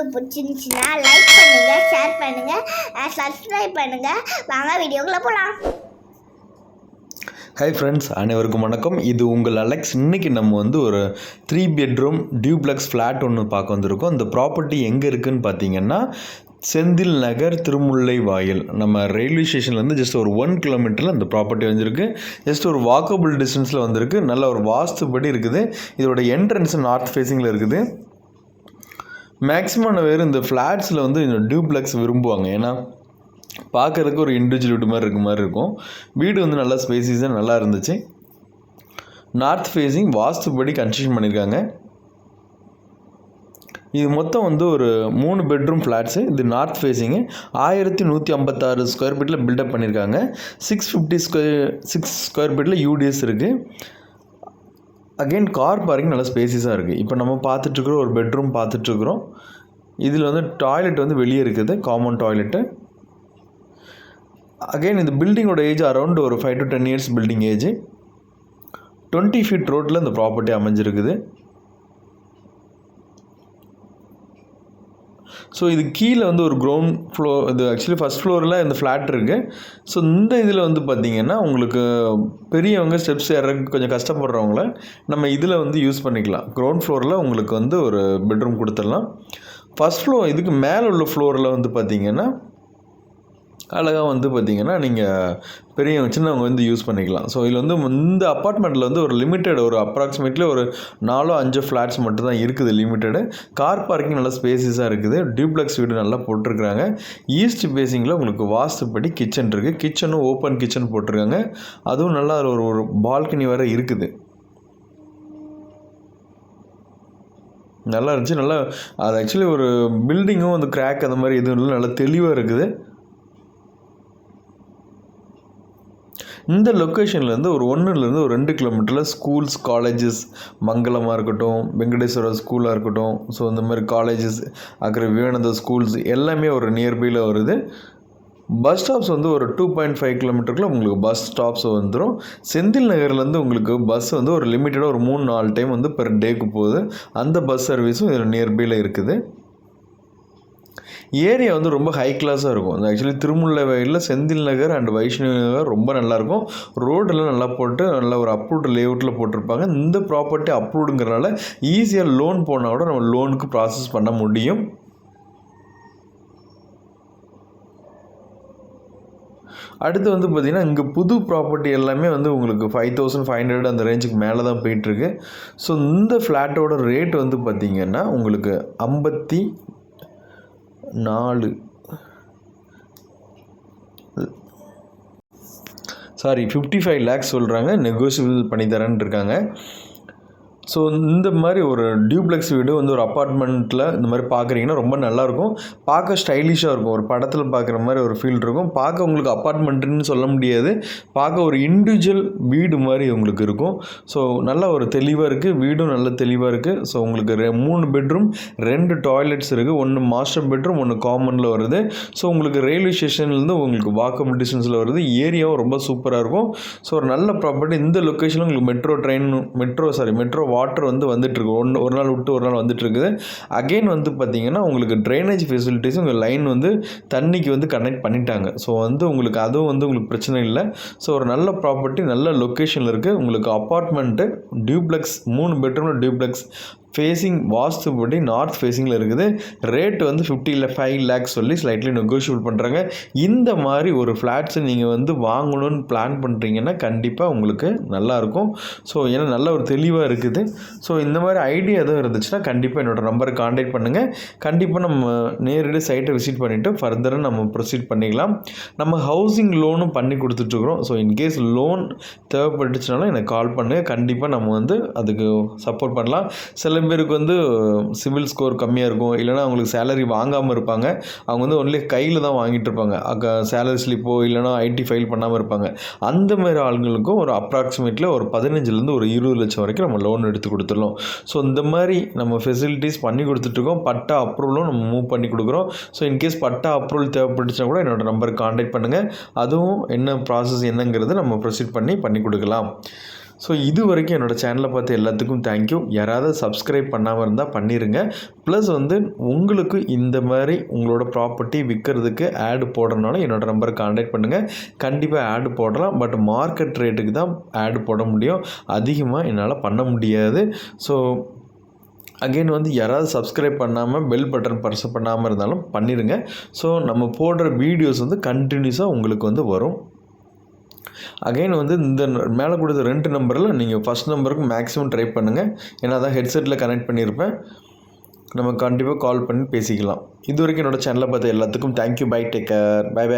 Video பிடிச்சிருந்துச்சுன்னா like பண்ணுங்கள், share பண்ணுங்கள், சப்ஸ்கிரைப் பண்ணுங்கள். வாங்க வீடியோக்குள்ளே போகலாம். ஹாய் ஃப்ரெண்ட்ஸ், அனைவருக்கும் வணக்கம். இது உங்கள் அலெக்ஸ். இன்றைக்கி நம்ம ஒரு 3 பெட்ரூம் டியூப்ளெக்ஸ் ஃப்ளாட் ஒன்று பார்க்க வந்திருக்கோம். இந்த ப்ராப்பர்ட்டி எங்கே இருக்குதுன்னு பார்த்தீங்கன்னா செந்தில் நகர், திருமுல்லை வாயில். நம்ம ரயில்வே ஸ்டேஷன்லேருந்து ஜஸ்ட் ஒரு 1 கிலோமீட்டரில் இந்த ப்ராப்பர்ட்டி வந்திருக்கு. ஜஸ்ட் ஒரு வாக்கபிள் டிஸ்டன்ஸில் வந்திருக்கு. நல்ல ஒரு வாஸ்துபடி இருக்குது. இதோட என்ட்ரன்ஸ் நார்த் ஃபேஸிங்கில் இருக்குது. மேக்ஸிமம் வேறு இந்த ஃப்ளாட்ஸில் இந்த டியூப்ளெக்ஸ் விரும்புவாங்க. ஏன்னா பார்க்குறதுக்கு ஒரு இண்டிவிஜுவல் வீடு மாதிரி இருக்கும். வீடு நல்லா ஸ்பேசிஸாக நல்லா இருந்துச்சு. நார்த் ஃபேஸிங் வாஸ்துபடி கன்ஸ்ட்ரக்ஷன் பண்ணியிருக்காங்க. இது மொத்தம் ஒரு 3 பெட்ரூம் ஃப்ளாட்ஸு. இது நார்த் ஃபேஸிங்கு 1156 ஸ்கொயர் ஃபீட்டில் பில்டப் பண்ணியிருக்காங்க. 6 ஸ்கொயர் ஃபீட்டில் யூடிஎஸ் இருக்குது. அகெயின் கார் பார்க்கிங் நல்லா ஸ்பேசிஸாக இருக்குது. இப்போ நம்ம பார்த்துட்ருக்குற ஒரு பெட்ரூம் பார்த்துட்ருக்குறோம். இதில் டாய்லெட் வெளியே இருக்குது, காமன் டாய்லெட்டு. அகெயின் இந்த பில்டிங்கோட ஏஜ் அரௌண்ட் ஒரு 5 to 10 years building age. 20 feet ரோட்டில் இந்த ப்ராப்பர்ட்டி அமைஞ்சிருக்குது. ஸோ இது கீழே ஒரு கிரவுண்ட் ஃப்ளோர். இது ஆக்சுவலி ஃபஸ்ட் ஃப்ளோரில் இந்த ஃப்ளாட் இருக்குது. ஸோ இந்த இதில் பார்த்திங்கன்னா உங்களுக்கு பெரியவங்க ஸ்டெப்ஸ் ஏறதுக்கு கொஞ்சம் கஷ்டப்படுறவங்கள நம்ம இதில் யூஸ் பண்ணிக்கலாம். கிரவுண்ட் ஃப்ளோரில் உங்களுக்கு ஒரு பெட்ரூம் கொடுத்துடலாம். ஃபஸ்ட் ஃப்ளோர் இதுக்கு மேலே உள்ள ஃப்ளோரில் பார்த்திங்கன்னா அழகாக பார்த்திங்கன்னா நீங்கள் பெரியவங்க சின்னவங்க யூஸ் பண்ணிக்கலாம். ஸோ இதில் இந்த அப்பார்ட்மெண்ட்டில் ஒரு லிமிட்டட் ஒரு அப்ராக்சிமேட்லி ஒரு 4-5 ஃப்ளாட்ஸ் மட்டும் தான் இருக்குது லிமிட்டடு. கார் பார்க்கிங் நல்லா ஸ்பேசிஸாக இருக்குது. டியூப்ளெக்ஸ் வீடு நல்லா போட்டிருக்கிறாங்க. ஈஸ்ட் ஃபேஸிங்கில் உங்களுக்கு வாஸ்துப்படி கிச்சன் இருக்குது. கிச்சனும் ஓப்பன் கிச்சன் போட்டிருக்காங்க. அதுவும் நல்லா ஒரு பால்கனி வரை இருக்குது. நல்லா இருந்துச்சு. நல்லா அது ஆக்சுவலி ஒரு பில்டிங்கும் கிராக் அந்த மாதிரி எதுவும் இல்லை, நல்லா தெளிவாக இருக்குது. இந்த லொக்கேஷன்லேருந்து ஒரு 1 to 2 கிலோமீட்டரில் ஸ்கூல்ஸ், காலேஜஸ், மங்களமாக இருக்கட்டும், வெங்கடேஸ்வரா ஸ்கூலாக இருக்கட்டும், ஸோ இந்த மாதிரி காலேஜஸ், அப்புறம் விவேகானந்தா ஸ்கூல்ஸ் எல்லாமே ஒரு நியர்பையில் வருது. பஸ் ஸ்டாப்ஸ் ஒரு 2.5 கிலோமீட்டருக்குள்ள உங்களுக்கு பஸ் ஸ்டாப்ஸ் வந்துடும். செந்தில் நகர்லேருந்து உங்களுக்கு பஸ் ஒரு லிமிட்டடாக ஒரு 3-4 டைம் பெர் டேக்கு போகுது. அந்த பஸ் சர்வீஸும் இதில் நியர்பையில் இருக்குது. ஏரியா ரொம்ப ஹை கிளாஸாக இருக்கும். ஆக்சுவலி திருமுல்லை வயலில் செந்தில் நகர் அண்ட் வைஷ்ணவி நகர் ரொம்ப நல்லாயிருக்கும். ரோடெல்லாம் நல்லா போட்டு நல்ல ஒரு அப்ரூவ்டு லேஅவுட்டில் போட்டிருப்பாங்க. இந்த ப்ராப்பர்ட்டி அப்ரூவ்டுங்கிறனால ஈஸியாக லோன் போனால் கூட நம்ம லோனுக்கு ப்ராசஸ் பண்ண முடியும். அடுத்து பார்த்திங்கன்னா இங்கே புது ப்ராப்பர்ட்டி எல்லாமே உங்களுக்கு 5500 அந்த ரேஞ்சுக்கு மேலே தான் போயிட்டுருக்கு. ஸோ இந்த ஃப்ளாட்டோட ரேட் பார்த்திங்கன்னா உங்களுக்கு 55 lakhs சொல்கிறாங்க. நெகோஷியபிள் பண்ணி தரேன்னு இருக்காங்க. ஸோ இந்த மாதிரி ஒரு டியூப்ளெக்ஸ் வீடு ஒரு அப்பார்ட்மெண்ட்டில் இந்த மாதிரி பார்க்குறீங்கன்னா ரொம்ப நல்லாயிருக்கும். பார்க்க ஸ்டைலிஷாக இருக்கும். ஒரு படத்தில் பார்க்குற மாதிரி ஒரு ஃபீல் இருக்கும். பார்க்க உங்களுக்கு அப்பார்ட்மெண்ட்டுன்னு சொல்ல முடியாது, பார்க்க ஒரு இண்டிவிஜுவல் வீடு மாதிரி உங்களுக்கு இருக்கும். ஸோ நல்லா ஒரு தெளிவாக இருக்குது. வீடும் நல்ல தெளிவாக இருக்குது. ஸோ உங்களுக்கு 3 பெட்ரூம், 2 டாய்லெட்ஸ் இருக்குது. 1 மாஸ்டர் பெட்ரூம், 1 காமனில் வருது. ஸோ உங்களுக்கு ரயில்வே ஸ்டேஷன்லேருந்து உங்களுக்கு வாக்கபிள் டிஸ்டன்ஸில் வருது. ஏரியாவும் ரொம்ப சூப்பராக இருக்கும். ஸோ ஒரு நல்ல ப்ராப்பர்ட்டி. இந்த லொக்கேஷனில் உங்களுக்கு மெட்ரோ வாட்டர் வந்துட்டுருக்கு. ஒரு நாள் விட்டு ஒரு நாள் வந்துட்டுருக்குது. அகெயின் பார்த்திங்கன்னா உங்களுக்கு ட்ரைனேஜ் ஃபெசிலிட்டிஸும் உங்கள் லைன் தண்ணிக்கு கனெக்ட் பண்ணிட்டாங்க. ஸோ உங்களுக்கு அதுவும் உங்களுக்கு பிரச்சனை இல்லை. ஸோ ஒரு நல்ல ப்ராப்பர்ட்டி, நல்ல லொக்கேஷனில் இருக்குது. உங்களுக்கு apartment duplex 3 bedroom duplex facing வாஸ்துபடி நார்த் ஃபேஸிங்கில் இருக்குது. ரேட் 55 lakhs சொல்லி ஸ்லைட்லி நெகோஷியபிள் பண்ணுறாங்க. இந்த மாதிரி ஒரு ஃப்ளாட்ஸை நீங்கள் வாங்கணும்னு பிளான் பண்ணுறீங்கன்னா கண்டிப்பாக உங்களுக்கு நல்லாயிருக்கும். ஸோ ஏன்னா நல்ல ஒரு தெளிவாக இருக்குது. ஸோ இந்த மாதிரி ஐடியா எதுவும் இருந்துச்சுன்னா கண்டிப்பாக என்னோடய நம்பரை காண்டாக்ட் பண்ணுங்கள். கண்டிப்பாக நம்ம நேரடி சைட்டை விசிட் பண்ணிவிட்டு ஃபர்தராக நம்ம ப்ரொசீட் பண்ணிக்கலாம். நம்ம ஹவுசிங் லோனும் பண்ணி கொடுத்துட்ருக்குறோம். ஸோ இன்கேஸ் லோன் தேவைப்பட்டுச்சுனாலும் எனக்கு கால் பண்ணுங்கள். கண்டிப்பாக நம்ம அதுக்கு சப்போர்ட் பண்ணலாம். சில பேருக்கு சிவில் ஸ்கோர் கம்மியாக இருக்கும், இல்லைனா அவங்களுக்கு சேலரி வாங்காமல் இருப்பாங்க. அவங்க ஒன்லி கையில் தான் வாங்கிட்டு இருப்பாங்க. சேலரி ஸ்லிப்போ இல்லைனா ஐடி ஃபைல் பண்ணாமல் இருப்பாங்க. அந்த மாதிரி ஆளுங்களுக்கும் ஒரு அப்ராக்சிமேட்லி ஒரு 15 ஒரு 20 லட்சம் வரைக்கும் நம்ம லோன் எடுத்து கொடுத்துடலாம். ஸோ இந்த மாதிரி நம்ம ஃபெசிலிட்டிஸ் பண்ணி கொடுத்துட்ருக்கோம். பட்டா அப்ரூவலும் நம்ம மூவ் பண்ணி கொடுக்குறோம். ஸோ இன்கேஸ் பட்டா அப்ரூவல் தேவைப்பட்டுச்சுன்னா கூட என்னோடய நம்பருக்கு காண்டாக்ட் பண்ணுங்கள். அதுவும் என்ன ப்ராசஸ் என்னங்கிறது நம்ம ப்ரொசீட் பண்ணி கொடுக்கலாம். ஸோ இது வரைக்கும் என்னோடய சேனலை பார்த்து எல்லாத்துக்கும் தேங்க்யூ. யாராவது சப்ஸ்கிரைப் பண்ணாமல் இருந்தால் பண்ணிடுங்க. ப்ளஸ் வந்து உங்களுக்கு இந்த மாதிரி உங்களோட ப்ராப்பர்ட்டி விற்கிறதுக்கு ஆடு போடுறதுனால என்னோடய நம்பரை கான்டாக்ட் பண்ணுங்கள். கண்டிப்பாக ஆடு போடலாம். பட் மார்க்கெட் ரேட்டுக்கு தான் ஆடு போட முடியும். அதிகமாக என்னால் பண்ண முடியாது. ஸோ அகெயின் வந்து யாராவது சப்ஸ்கிரைப் பண்ணாமல் பெல் பட்டன் ப்ரெஸ் பண்ணாமல் இருந்தாலும் பண்ணிடுங்க. ஸோ நம்ம போடுற வீடியோஸ் வந்து கண்டினியூஸாக உங்களுக்கு வந்து வரும். அகைன் வந்து இந்த மேலே கொடுத்த 2 நம்பரில் நீங்கள் ஃபஸ்ட் நம்பருக்கு மேக்ஸிமம் ட்ரை பண்ணுங்கள். ஏன்னா அதான் ஹெட்செட்டில் கனெக்ட் பண்ணியிருப்பேன். நம்ம கண்டிப்பாக கால் பண்ணி பேசிக்கலாம். இது வரைக்கும் என்னோடய சேனலை பார்த்த எல்லாத்துக்கும் thank you. Bye, take care. By.